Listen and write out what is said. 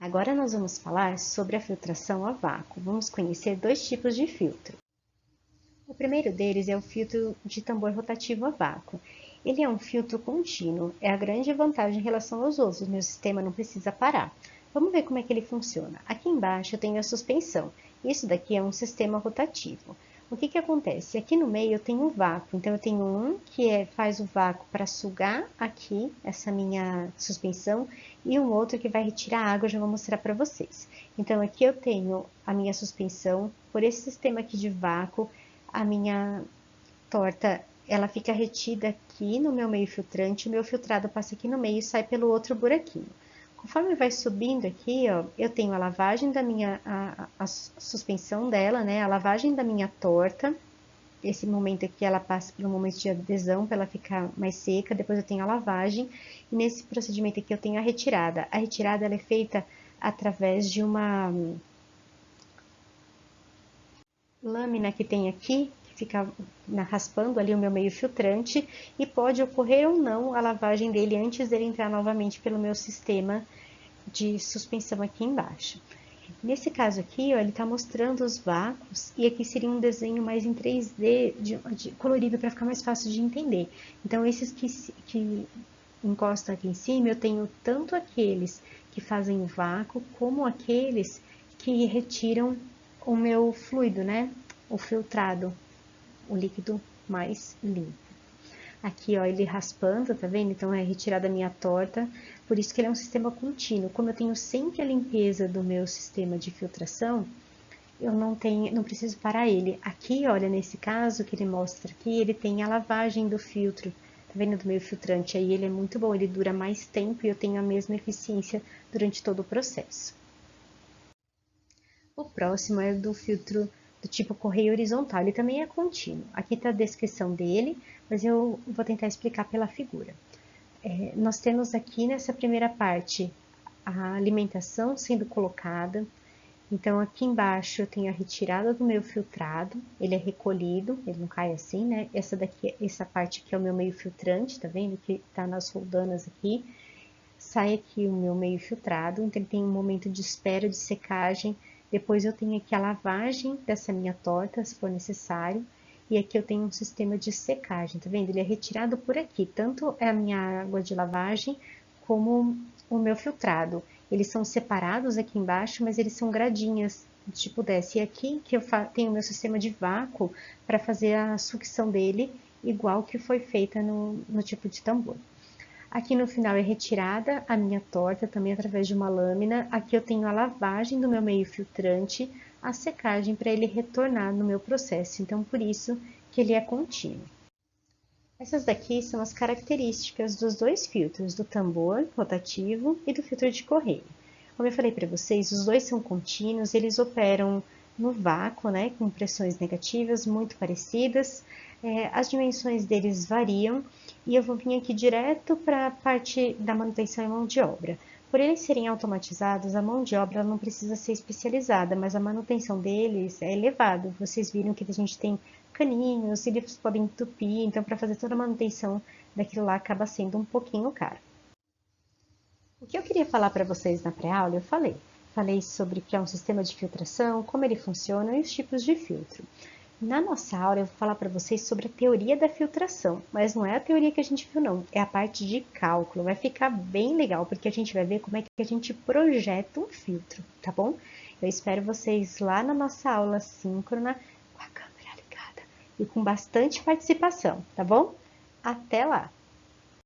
Agora nós vamos falar sobre a filtração a vácuo. Vamos conhecer dois tipos de filtro. O primeiro deles é o filtro de tambor rotativo a vácuo. Ele é um filtro contínuo, é a grande vantagem em relação aos outros, meu sistema não precisa parar. Vamos ver como é que ele funciona. Aqui embaixo eu tenho a suspensão, isso daqui é um sistema rotativo. O que acontece? Aqui no meio eu tenho o vácuo, então eu tenho um que faz o vácuo para sugar aqui, essa minha suspensão, e um outro que vai retirar a água, eu já vou mostrar para vocês. Então aqui eu tenho a minha suspensão, por esse sistema aqui de vácuo, a minha torta, ela fica retida aqui no meu meio filtrante, o meu filtrado passa aqui no meio e sai pelo outro buraquinho. Conforme vai subindo aqui, ó, eu tenho a lavagem da minha, a suspensão dela, né, a lavagem da minha torta, esse momento aqui ela passa por um momento de adesão para ela ficar mais seca, depois eu tenho a lavagem, e nesse procedimento aqui eu tenho a retirada. A retirada ela é feita através de uma lâmina que tem aqui, que fica raspando ali o meu meio filtrante, e pode ocorrer ou não a lavagem dele antes dele entrar novamente pelo meu sistema de suspensão aqui embaixo. Nesse caso aqui, ó, ele está mostrando os vácuos, e aqui seria um desenho mais em 3D, colorido, para ficar mais fácil de entender. Então, esses que encostam aqui em cima, eu tenho tanto aqueles que fazem o vácuo, como aqueles que retiram o meu fluido, né? O filtrado, o líquido mais limpo. Aqui, ó, ele raspando, tá vendo? Então, é retirada a minha torta, por isso que ele é um sistema contínuo. Como eu tenho sempre a limpeza do meu sistema de filtração, eu não preciso parar ele. Aqui, olha, nesse caso que ele mostra aqui, ele tem a lavagem do filtro, tá vendo? Do meu filtrante, aí ele é muito bom, ele dura mais tempo e eu tenho a mesma eficiência durante todo o processo. O próximo é do filtro do tipo correia horizontal, ele também é contínuo. Aqui está a descrição dele, mas eu vou tentar explicar pela figura. Nós temos aqui nessa primeira parte a alimentação sendo colocada. Então, aqui embaixo eu tenho a retirada do meu filtrado, ele é recolhido, ele não cai assim, né? Essa parte aqui é o meu meio filtrante, tá vendo? Que tá nas roldanas aqui. Sai aqui o meu meio filtrado, então ele tem um momento de espera de secagem. Depois eu tenho aqui a lavagem dessa minha torta, se for necessário. E aqui eu tenho um sistema de secagem, tá vendo? Ele é retirado por aqui, tanto é a minha água de lavagem, como o meu filtrado. Eles são separados aqui embaixo, mas eles são gradinhas, tipo dessa. E aqui que eu tenho o meu sistema de vácuo para fazer a sucção dele, igual que foi feita no tipo de tambor. Aqui no final é retirada a minha torta, também através de uma lâmina. Aqui eu tenho a lavagem do meu meio filtrante, a secagem para ele retornar no meu processo. Então, por isso que ele é contínuo. Essas daqui são as características dos dois filtros, do tambor rotativo e do filtro de correia. Como eu falei para vocês, os dois são contínuos, eles operam no vácuo, né, com pressões negativas muito parecidas. As dimensões deles variam, e eu vou vir aqui direto para a parte da manutenção e mão de obra. Por eles serem automatizados, a mão de obra não precisa ser especializada, mas a manutenção deles é elevada. Vocês viram que a gente tem caninhos, eles podem entupir, então para fazer toda a manutenção daquilo lá acaba sendo um pouquinho caro. O que eu queria falar para vocês na pré-aula, eu falei. Falei sobre o que é um sistema de filtração, como ele funciona e os tipos de filtro. Na nossa aula eu vou falar para vocês sobre a teoria da filtração, mas não é a teoria que a gente viu não, é a parte de cálculo. Vai ficar bem legal, porque a gente vai ver como é que a gente projeta um filtro, tá bom? Eu espero vocês lá na nossa aula síncrona, com a câmera ligada e com bastante participação, tá bom? Até lá!